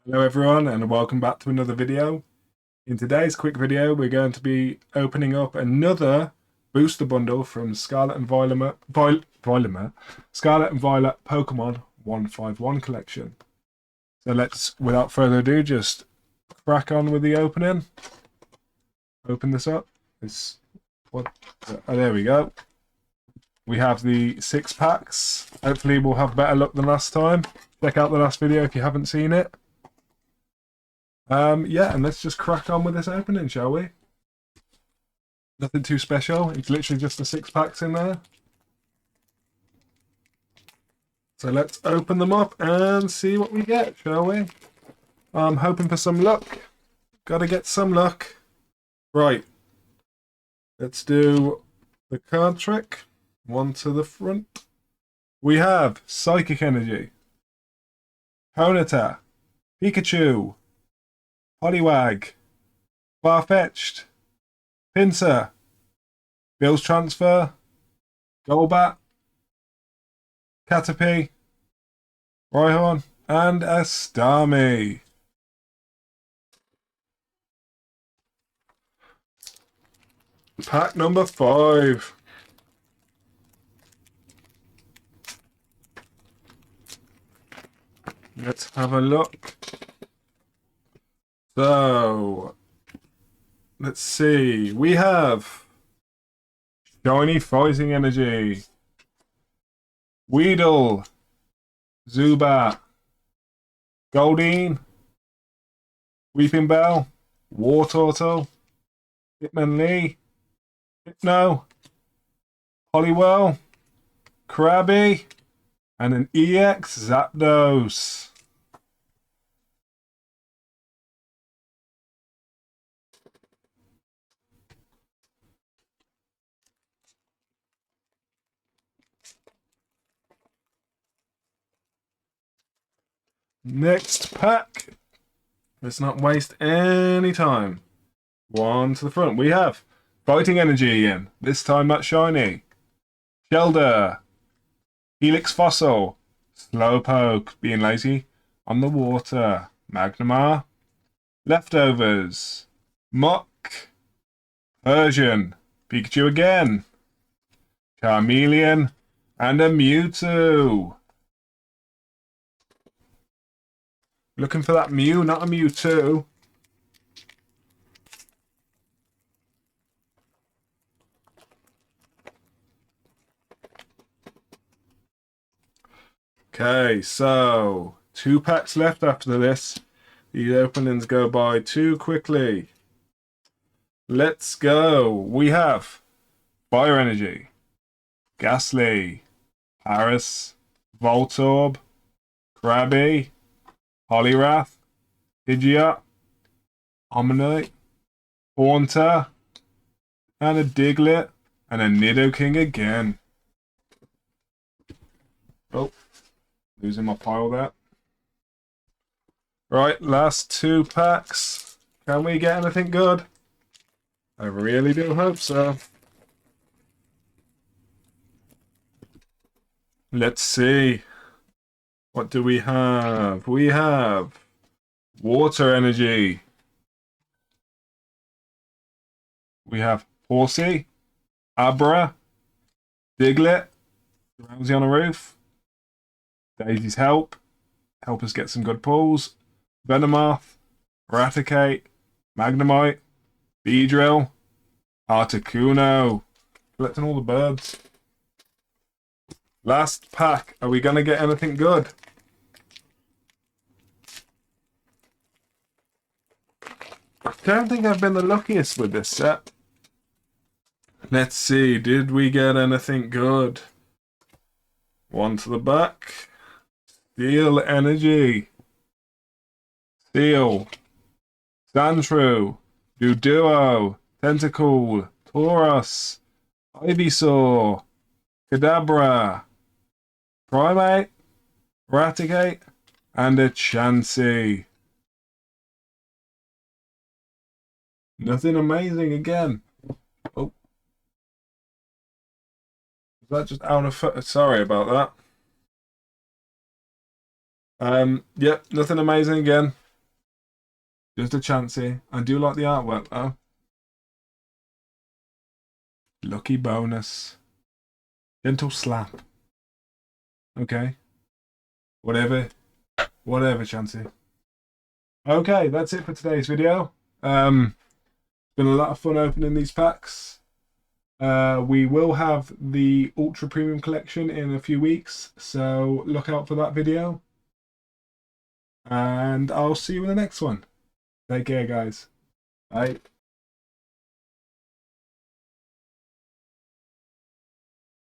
Hello everyone and welcome back to another video. In today's quick video we're going to be opening up another booster bundle from Scarlet and Violet, Scarlet and Violet Pokemon 151 collection. So let's, without further ado, just crack on with the opening. Open this up. Oh, there we go. We have the 6 packs. Hopefully we'll have better luck than last time. Check out the last video if you haven't seen it. Yeah, and let's just crack on with this opening, shall we? Nothing too special. It's literally just the 6 packs in there. So let's open them up and see what we get, shall we? I'm hoping for some luck. Gotta get some luck. Right. Let's do the card trick. One to the front. We have Psychic Energy, Ponyta, Pikachu, Poliwag, Farfetch'd, Pinsir, Bill's Transfer, Golbat, Caterpie, Rhyhorn, and a Starmie. Pack number 5. Let's have a look. So, let's see. We have Shiny Fighting Energy, Weedle, Zubat, Goldeen, Weeping Bell, Wartortle, Hitmonlee, Hypno, Poliwhirl, Krabby, and an EX Zapdos. Next pack. Let's not waste any time. One to the front. We have Fighting Energy again. This time that's shiny. Shelder. Helix Fossil. Slowpoke. Being lazy. On the water. Magnemar. Leftovers. Muck. Persian. Pikachu again. Charmeleon. And a Mewtwo. Looking for that Mew, not a Mewtwo. Okay, so 2 packs left after this. These openings go by too quickly. Let's go. We have Fire Energy, Ghastly, Paris, Voltorb, Krabby, Poliwrath, Pidgeot, Omanyte, Haunter, and a Diglett, and a Nidoking again. Oh, losing my pile there. Right, last 2 packs. Can we get anything good? I really do hope so. Let's see. What do we have? We have Water Energy. We have Horsey, Abra, Diglett, Rousey on a Roof, Daisy's Help us get some good pulls, Venomoth, Raticate, Magnemite, Beedrill, Articuno. Collecting all the birds. Last pack. Are we going to get anything good? I don't think I've been the luckiest with this set. Let's see. Did we get anything good? One to the back. Steel Energy. Steel. Sandshrew. Duduo. Tentacool. Tauros. Ivysaur. Kadabra. Primate, Raticate, and a Chansey. Nothing amazing again. Oh. Was that just out of foot? Sorry about that. Yep, nothing amazing again. Just a chancey. I do like the artwork though. Lucky bonus. Gentle slap. Okay. Whatever. Whatever, Chansey. Okay, that's it for today's video. Been a lot of fun opening these packs. We will have the Ultra Premium Collection in a few weeks, so look out for that video. And I'll see you in the next one. Take care, guys. Bye.